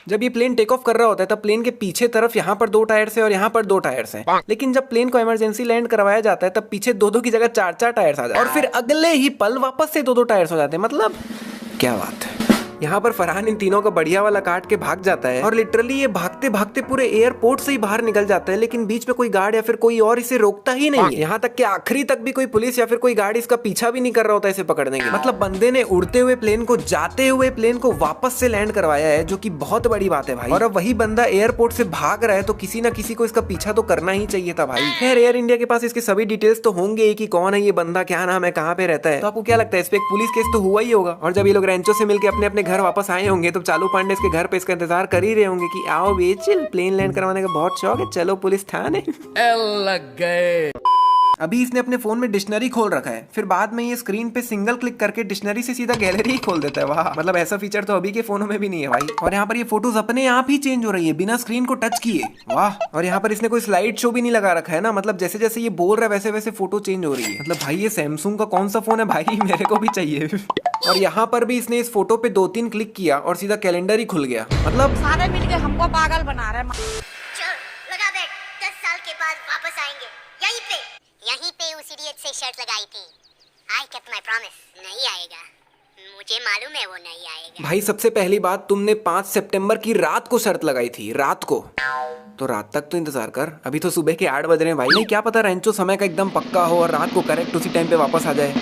जब ये plane take off कर रहा होता है तब प्लेन के पीछे तरफ यहाँ पर 2 टायर्स है और यहाँ पर 2 टायर्स हैं। लेकिन जब प्लेन को इमरजेंसी लैंड करवाया जाता है तब पीछे 2-2 की जगह 4-4 टायर्स आ जाते हैं और फिर अगले ही पल वापस से 2-2 टायर्स हो जाते हैं। मतलब क्या बात है। यहाँ पर फरहान इन तीनों का बढ़िया वाला काट के भाग जाता है और लिटरली ये भागते भागते पूरे एयरपोर्ट से ही बाहर निकल जाता है, लेकिन बीच में कोई गार्ड या फिर कोई और इसे रोकता ही नहीं है। यहाँ तक कि आखिरी तक भी कोई पुलिस या फिर कोई गार्ड इसका पीछा भी नहीं कर रहा होता इसे पकड़ने के। मतलब बंदे ने उड़ते हुए प्लेन को जाते हुए प्लेन को वापस से लैंड करवाया है, जो कि बहुत बड़ी बात है भाई। और अब वही बंदा एयरपोर्ट से भाग रहा है तो किसी ना किसी को इसका पीछा तो करना ही चाहिए था भाई। खैर एयर इंडिया के पास इसके सभी डिटेल्स तो होंगे कि कौन है ये बंदा, क्या नाम है, कहाँ पे रहता है। तो आपको क्या लगता है इस पे एक पुलिस केस तो हुआ ही होगा। और जब ये लोग रेंचो से मिलकर अपने अपने घर वापस आए होंगे तो चालू पांडे इसके घर पे इसका इंतजार कर ही रहे होंगे कि आओ बेचिल, प्लेन लैंड करवाने का बहुत शौक है, चलो पुलिस थाने। लग गए। अभी इसने अपने फोन में डिक्शनरी खोल रखा है, फिर बाद में ये स्क्रीन पे सिंगल क्लिक करके डिक्शनरी से सीधा गैलरी ही खोल देता है। वाह, मतलब ऐसा फीचर तो अभी के फोनों में भी नहीं है भाई। और यहाँ पर ये फोटोज अपने आप ही चेंज हो रही है बिना स्क्रीन को टच किए। वाह। और यहाँ पर इसने कोई स्लाइड शो भी नहीं लगा रखा है ना, मतलब जैसे जैसे ये बोल रहा है वैसे वैसे फोटो चेंज हो रही है। मतलब भाई ये सैमसंग का कौन सा फोन है भाई, मेरे को भी चाहिए। और यहाँ पर भी इसने इस फोटो पे 2-3 क्लिक किया और सीधा कैलेंडर ही खुल गया। मतलब सारे मिलके हमको पागल बना रहे हैं। चल लगा दे, 10 साल के बाद वापस आएंगे यहीं पे उस इडियट से शर्त लगाई थी। I kept my promise. नहीं आएगा, मुझे मालूम है वो नहीं आएगा। भाई सबसे पहली बात, तुमने 5 सितंबर की रात को शर्त लगाई थी, रात को, तो रात तक तो इंतजार कर। अभी तो सुबह के 8 बज रहे हैं भाई। नहीं क्या पता रेंचो समय का एकदम पक्का हो और रात को करेक्ट उसी टाइम पे वापस आ जाए,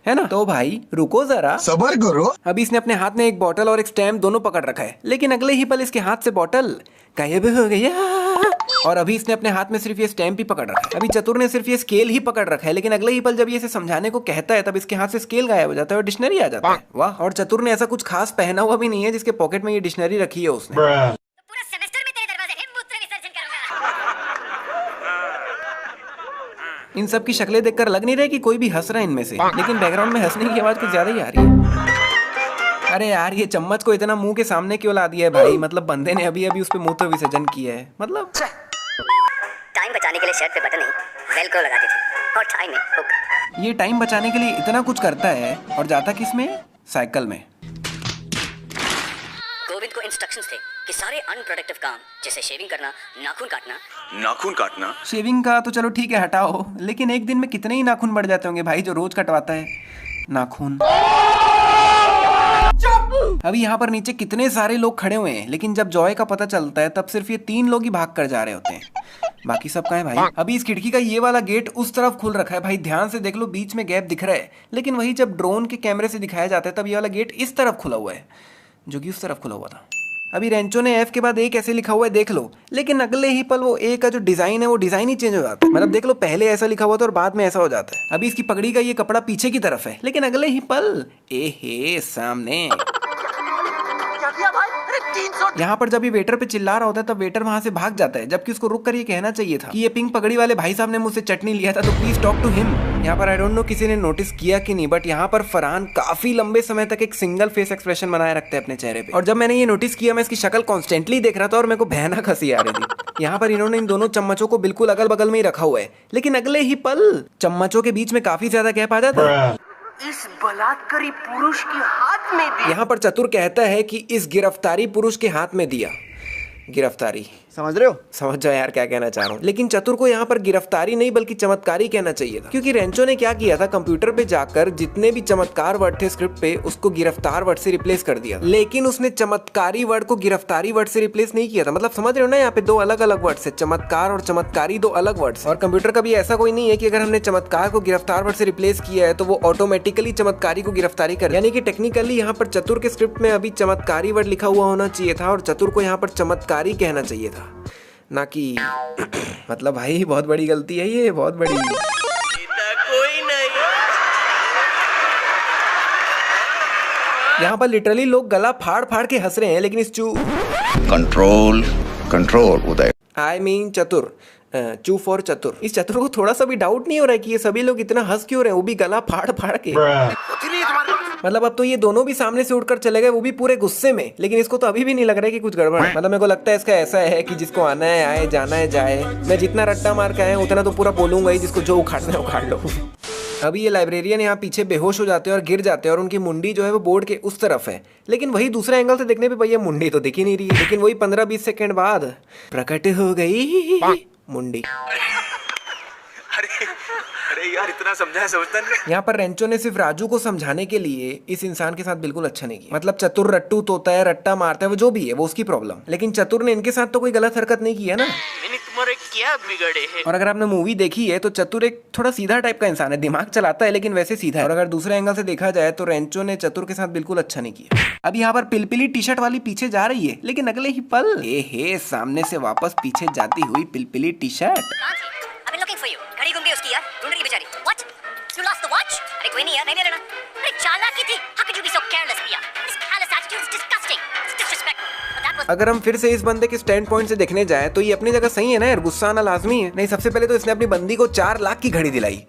है ना। तो भाई रुको जरा, सबर करो। अभी इसने अपने हाथ में एक बॉटल और एक स्टैम्प दोनों पकड़ रखा है, लेकिन अगले ही पल इसके हाथ से बॉटल गायब हो गई। और अभी इसने अपने हाथ में सिर्फ ये स्टैम्प ही पकड़ रखा है। अभी चतुर ने सिर्फ ये स्केल ही पकड़ रखा है, लेकिन अगले ही पल जब ये इसे समझाने को कहता है तब इसके हाथ से स्केल गायब हो जाता है और डिक्शनरी आ जाता है। वाह। और चतुर ने ऐसा कुछ खास पहना हुआ भी नहीं है जिसके पॉकेट में ये डिक्शनरी रखी है उसने। पूरा सेमेस्टर में तेरे दरवाजे पे मूत्र विसर्जन करूंगा। इन सब की शक्लें देखकर लग नहीं रहा कि कोई भी हंस रहा है इनमें से, लेकिन बैकग्राउंड में हंसने की आवाज कुछ ज्यादा ही आ रही है। अरे यार ये चम्मच को इतना मुंह के सामने क्यों ला दिया है भाई, मतलब बंदे ने अभी अभी उस पे मूत्र विसर्जन किया है। मतलब टाइम बचाने के लिए शर्ट पे बटन नहीं वेलक्रो लगाते थे और टाई में हुक। ये टाइम बचाने के लिए इतना कुछ करता है और जाता किसमें, साइकिल में। गोविंद को इंस्ट्रक्शंस थे कि सारे अनप्रोडक्टिव काम जैसे शेविंग करना, नाखून काटना। शेविंग का तो चलो ठीक है हटाओ, लेकिन एक दिन में कितने ही नाखून बढ़ जाते होंगे भाई जो रोज कटवाता है नाखून। अभी यहाँ पर नीचे कितने सारे लोग खड़े हुए हैं, लेकिन जब जॉय का पता चलता है तब सिर्फ ये 3 लोग ही भाग कर जा रहे होते हैं, बाकी सब कहाँ है भाई। अभी इस खिड़की का ये वाला गेट उस तरफ खुल रखा है भाई, ध्यान से देख लो बीच में गैप दिख रहा है, लेकिन वही जब ड्रोन के कैमरे से दिखाया जाता है तब ये वाला गेट इस तरफ खुला हुआ है, जो कि उस तरफ खुला हुआ था। अभी रेंचो ने F के बाद A कैसे लिखा हुआ है देख लो, लेकिन अगले ही पल वो A का जो डिजाइन है वो डिजाइन ही चेंज हो जाता है। मतलब देख लो पहले ऐसा लिखा हुआ था और बाद में ऐसा हो जाता है। अभी इसकी पगड़ी का ये कपड़ा पीछे की तरफ है, लेकिन अगले ही पल ए सामने। यहाँ पर जब ये वेटर पे चिल्ला रहा होता है तब वेटर वहाँ से भाग जाता है, जबकि उसको रुक कर ये कहना चाहिए था कि ये पिंक पगड़ी वाले भाई साहब ने मुझसे चटनी लिया था तो प्लीज टॉक टू हिम। यहाँ पर आई डोंट नो किसी ने नोटिस किया कि नहीं, बट यहाँ पर फरहान काफी लंबे समय तक एक सिंगल फेस एक्सप्रेशन बनाए रखते हैं अपने चेहरे पे। और जब मैंने ये नोटिस किया मैं इसकी शक्ल कॉन्स्टेंटली देख रहा था और मेरे को भयानक हंसी आ रही थी। यहाँ पर इन्होंने इन दोनों चम्मचों को बिल्कुल अगल बगल में ही रखा हुआ है, लेकिन अगले ही पल चम्मचों के बीच में काफी ज्यादा गैप आ जाता है। इस बलात्कारी पुरुष के हाथ में दिया। यहाँ पर चतुर कहता है कि इस गिरफ्तारी पुरुष के हाथ में दिया। गिरफ्तारी समझ रहे हो? समझ जाओ यार क्या कहना चाह रहा हूँ, लेकिन चतुर को यहाँ पर गिरफ्तारी नहीं बल्कि चमत्कारी कहना चाहिए था, क्योंकि रेंचो ने क्या किया था, कंप्यूटर पे जाकर जितने भी चमत्कार वर्ड थे स्क्रिप्ट पे उसको गिरफ्तार वर्ड से रिप्लेस कर दिया, लेकिन उसने चमत्कारी वर्ड को गिरफ्तारी वर्ड से रिप्लेस नहीं किया था। मतलब समझ रहे हो ना, यहाँ पे 2 अलग अलग वर्ड्स है, चमत्कार और चमत्कारी 2 अलग वर्ड्स। और कंप्यूटर का भी ऐसा कोई नहीं है कि अगर हमने चमत्कार को गिरफ्तार वर्ड से रिप्लेस किया है तो वो ऑटोमेटिकली चमत्कारी को गिरफ्तारी करे, यानी कि टेक्निकली यहाँ पर चतुर के स्क्रिप्ट में अभी चमत्कारी वर्ड लिखा हुआ होना चाहिए था और चतुर को यहाँ पर चमत्कारी कहना चाहिए था, ना कि मतलब भाई बहुत बड़ी गलती है ये, बहुत बड़ी। कोई नहीं। यहाँ पर लिटरली लोग गला फाड़ फाड़ के हंस रहे हैं, लेकिन इस कंट्रोल उदय, आई मीन चतुर, चू फॉर चतुर, इस चतुर को थोड़ा सा भी डाउट नहीं हो रहा है कि ये सभी लोग इतना हंस क्यों रहे हैं, वो भी गला फाड़ फाड़ के। मतलब अब तो ये दोनों भी सामने से उठकर चले गए, वो भी पूरे गुस्से में, लेकिन इसको तो अभी भी नहीं लग रहा है कि कुछ गड़बड़ है। मतलब मेरे को लगता है इसका ऐसा है कि जिसको आना है आए, जाना है जाए, मैं जितना रट्टा मार के आया उतना तो पूरा बोलूंगा ही, जिसको जो उखाड़ना है उखाड़ लो। अभी ये लाइब्रेरियन यहाँ पीछे बेहोश हो जाते हैं और गिर जाते हैं और उनकी मुंडी जो है वो बोर्ड के उस तरफ है, लेकिन वही दूसरे एंगल से देखने पे भैया मुंडी तो दिख ही नहीं रही है। लेकिन वही 15-20 सेकंड बाद प्रकट हो गई मुंडी। अरे यार इतना समझा समझता नहीं। यहाँ पर रेंचो ने सिर्फ राजू को समझाने के लिए इस इंसान के साथ बिल्कुल अच्छा नहीं किया। मतलब चतुर रट्टू तोता है, रट्टा मारता है, वो जो भी है वो उसकी प्रॉब्लम, लेकिन चतुर ने इनके साथ तो कोई गलत हरकत नहीं की है ना। मैंने तुम्हारे क्या बिगड़े हैं? और अगर आपने मूवी देखी है तो चतुर एक थोड़ा सीधा टाइप का इंसान है, दिमाग चलाता है लेकिन वैसे सीधा है। और अगर दूसरे एंगल से देखा जाए तो रेंचो ने चतुर के साथ बिल्कुल अच्छा नहीं किया। अब यहाँ पर पिलपिली टी शर्ट वाली पीछे जा रही है, लेकिन अगले ही पल हे सामने से वापस पीछे जाती हुई पिलपिली T shirt. I've been looking for you. घड़ी घूम गई उसकी यार, ढूंढ रही बेचारी। What? You lost the watch? अरे कोई नहीं यार, नहीं लेना। अरे चालाकी थी। How could you be so careless, Pia? This callous attitude is disgusting. It's disrespectful. But that was... अगर हम फिर से इस बंदे के स्टैंड पॉइंट से देखने जाए तो ये अपनी जगह सही है ना यार, गुस्सा आना लाजमी है। नहीं, सबसे पहले तो इसने अपनी बंदी को 4 लाख की घड़ी दिलाई।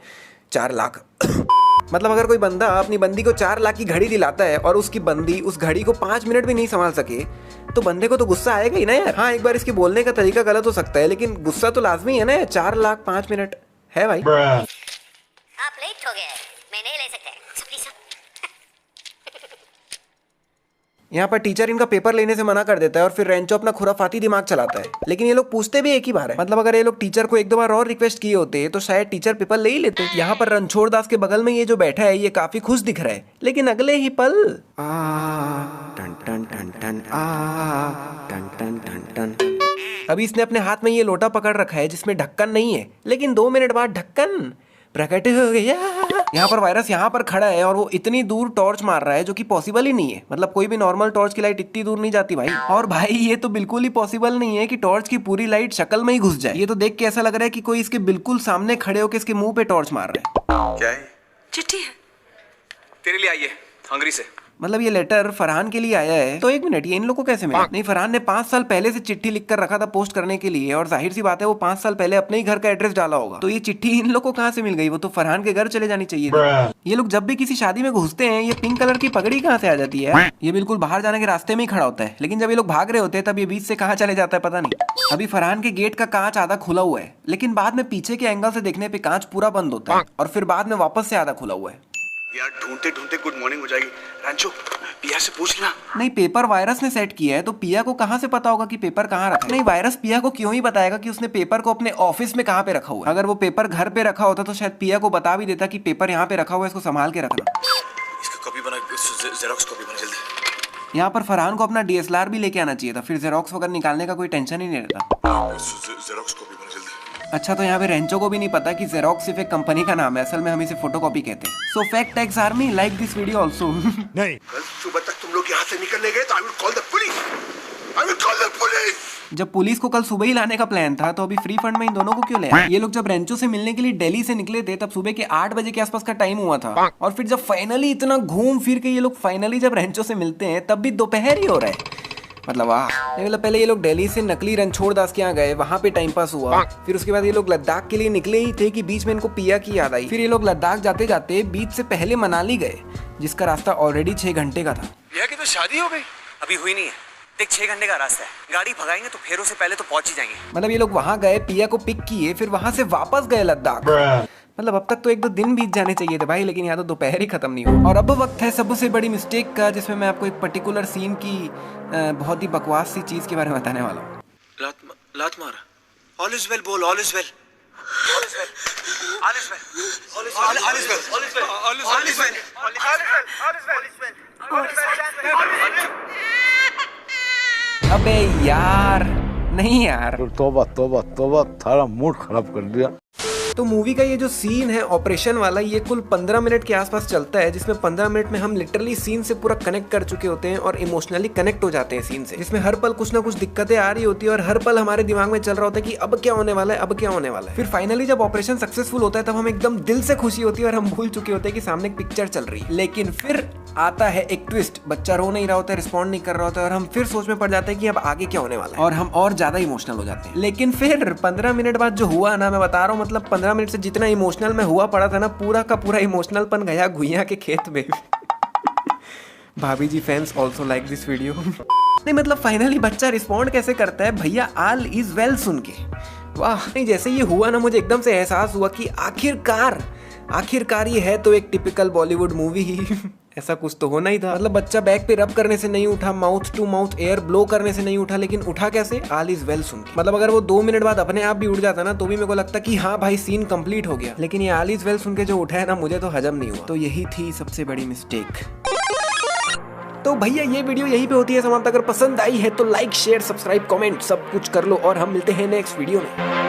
4 लाख मतलब अगर कोई बंदा अपनी बंदी को 4 लाख की घड़ी दिलाता है और उसकी बंदी उस घड़ी को 5 मिनट भी नहीं संभाल सके तो बंदे को तो गुस्सा आएगा ही ना यार। हाँ, एक बार इसके बोलने का तरीका गलत हो सकता है, लेकिन गुस्सा तो लाजमी है ना। 4 लाख 5 मिनट है भाई। आप लेट हो गए, मैं नहीं ले सकते। प्लीज यहाँ पर टीचर इनका पेपर लेने से मना कर देता है और फिर रेंचो अपना खुराफाती दिमाग चलाता है, लेकिन ये लोग पूछते भी एक ही बार है। मतलब अगर ये लोग टीचर को 1-2 बार और रिक्वेस्ट किए होते तो शायद टीचर पेपर ले ही लेते। यहाँ पर रणछोड़ दास के बगल में ये जो बैठा है ये काफी खुश दिख रहा है, लेकिन अगले ही पल टन टन टन टन टन टन टन टन। अभी इसने अपने हाथ में ये लोटा पकड़ रखा है जिसमें ढक्कन नहीं है, लेकिन 2 मिनट बाद ढक्कन प्रकट हो गया। यहाँ पर वायरस यहाँ पर खड़ा है और वो इतनी दूर टॉर्च मार रहा है जो कि पॉसिबल ही नहीं है। मतलब कोई भी नॉर्मल टॉर्च की लाइट इतनी दूर नहीं जाती भाई। और भाई ये तो बिल्कुल ही पॉसिबल नहीं है कि टॉर्च की पूरी लाइट शक्ल में ही घुस जाए। ये तो देख के ऐसा लग रहा है कि कोई इसके बिल्कुल सामने खड़े होकर इसके मुंह पे टॉर्च मार रहा है। क्या है? चिट्ठी है तेरे लिए आई है हंगरी से। मतलब ये लेटर फरहान के लिए आया है। तो 1 मिनट, ये इन लोगों को कैसे मिला? नहीं, फरहान ने 5 साल पहले से चिट्ठी लिख कर रखा था पोस्ट करने के लिए, और जाहिर सी बात है वो 5 साल पहले अपने ही घर का एड्रेस डाला होगा। तो ये चिट्ठी इन लोगों को कहाँ से मिल गई? वो तो फरहान के घर चले जानी चाहिए थी। ये लोग जब भी किसी शादी में घुसते हैं ये पिंक कलर की पगड़ी कहाँ से आ जाती है? ये बिल्कुल बाहर जाने के रास्ते में ही खड़ा होता है, लेकिन जब ये लोग भाग रहे होते हैं तब ये बीच से कहाँ चले जाता है पता नहीं। अभी फरहान के गेट का कांच आधा खुला हुआ है, लेकिन बाद में पीछे के एंगल से देखने पे कांच पूरा बंद होता है और फिर बाद में वापस से आधा खुला हुआ है। यार ढूंढते ढूंढते गुड मॉर्निंग हो जाएगी। रांचो पिया से पूछ लेना। नहीं, पेपर वायरस ने सेट किया है तो पिया को कहाँ से पता होगा कि पेपर कहाँ रखा है? नहीं, वायरस पिया को क्यों ही बताएगा कि उसने पेपर को अपने ऑफिस में कहाँ पे रखा हुआ है? अगर वो पेपर घर पे रखा होता तो शायद पिया को बता भी देता कि पेपर यहाँ पे रखा हुआ है, इसको संभाल के रखना। इसका कॉपी बना, जेरोक्स कॉपी बना जल्दी। यहाँ पर फरहान को अपना DSLR भी लेके आना चाहिए था, फिर जेरोक्स वगैरह निकालने का कोई टेंशन ही नहीं रहता। जेरोक्स कॉपी बना जल्दी। अच्छा, तो यहाँ पे रेंचो को भी नहीं पता कि जेरोक्स सिर्फ एक कंपनी का नाम है, असल में हम इसे फोटोकॉपी कहते हैं। सो fact tax army like this video also. नहीं, कल सुबह तक तुम लोग यहाँ से निकलने गए तो I will call the police. I will call the police. जब पुलिस को कल सुबह ही लाने का प्लान था तो अभी फ्री फंड में इन दोनों को क्यों ले आए? ये लोग जब रेंचो से मिलने के लिए दिल्ली से निकले थे तब सुबह के 8 बजे के आसपास का टाइम हुआ था, और फिर जब फाइनली इतना घूम फिर के ये लोग फाइनली जब रेंचो से मिलते हैं तब भी दोपहर ही हो रहा है। मतलब वाह। मतलब पहले ये लोग दिल्ली से नकली रणछोड़ दास के यहाँ गए, वहाँ पे टाइम पास हुआ। फिर उसके बाद ये लोग लद्दाख के लिए निकले ही थे कि बीच में इनको पिया की याद आई। फिर ये लोग लद्दाख जाते जाते बीच से पहले मनाली गए, जिसका रास्ता ऑलरेडी 6 घंटे का था। पिया की तो शादी हो गई? अभी हुई नहीं है, देख 6 घंटे का रास्ता है, गाड़ी भगाएंगे तो फेरों से पहले तो पहुंच ही जाएंगे। मतलब ये लोग वहाँ गए, पिया को पिक किए, फिर वहाँ से वापस गए लद्दाख। मतलब अब तक तो 1-2 दिन बीत जाने चाहिए थे भाई, लेकिन यहाँ तो दोपहर ही खत्म नहीं हुआ। और अब वक्त है सबसे बड़ी मिस्टेक का, जिसमें मैं आपको एक पर्टिकुलर सीन की बहुत ही बकवास सी चीज के बारे में बताने वाला हूँ। लात मारा। ऑल इज वेल बोल, all is well. All is well, all is well, all is well, all is well, all is well, all is well, all is well, all is well. अबे यार, नहीं यार, तौबा तौबा तौबा, थारा मूड खराब कर दिया। तो मूवी का ये जो सीन है ऑपरेशन वाला, ये कुल 15 मिनट के आसपास चलता है, जिसमें 15 मिनट में हम लिटरली सीन से पूरा कनेक्ट कर चुके होते हैं और इमोशनली कनेक्ट हो जाते हैं सीन से, जिसमें हर पल कुछ ना कुछ दिक्कतें आ रही होती है और हर पल हमारे दिमाग में चल रहा होता है कि अब क्या होने वाला है, अब क्या होने वाला है। फिर फाइनली जब ऑपरेशन सक्सेसफुल होता है तब हम एकदम दिल से खुशी होती है और हम भूल चुके होते हैं कि सामने एक पिक्चर चल रही है। लेकिन फिर आता है एक ट्विस्ट, बच्चा रो नहीं रहा होता है, रिस्पॉन्ड नहीं कर रहा होता है, और हम फिर सोच में पड़ जाते हैं कि अब आगे क्या होने वाला है, और हम और ज्यादा इमोशनल हो जाते हैं। लेकिन फिर 15 मिनट बाद जो हुआ ना, मैं बता रहा हूँ, मतलब 15 मिनट से जितना इमोशनल में हुआ पड़ा था ना, पूरा का पूरा इमोशनलपन गया घुइयां के खेत में। भाभी जी fans also like this video. नहीं, मतलब फाइनली बच्चा रिस्पॉन्ड कैसे करता है, भैया ऑल इज वेल सुन के, वाह। नहीं, जैसे ये हुआ ना, मुझे एकदम से एहसास हुआ कि आखिरकार आखिरकार ये है तो एक टिपिकल बॉलीवुड मूवी ही। ऐसा कुछ तो होना ही था। मतलब बच्चा बैक पे रब करने से नहीं उठा, mouth to mouth air blow करने से नहीं उठा, लेकिन उठा कैसे? ऑल इज वेल सुन के। मतलब अगर वो 2 मिनट बाद अपने आप भी उठ जाता ना तो भी मेरे को लगता कि हाँ भाई सीन कंप्लीट हो गया, लेकिन ये ऑल इज वेल सुन के जो उठा है ना, मुझे तो हजम नहीं हुआ। तो यही थी सबसे बड़ी मिस्टेक। तो भैया ये वीडियो यहीं पे होती है समाप्त। अगर पसंद आई है तो लाइक शेयर सब्सक्राइब कमेंट सब कुछ कर लो और हम मिलते हैं नेक्स्ट वीडियो में।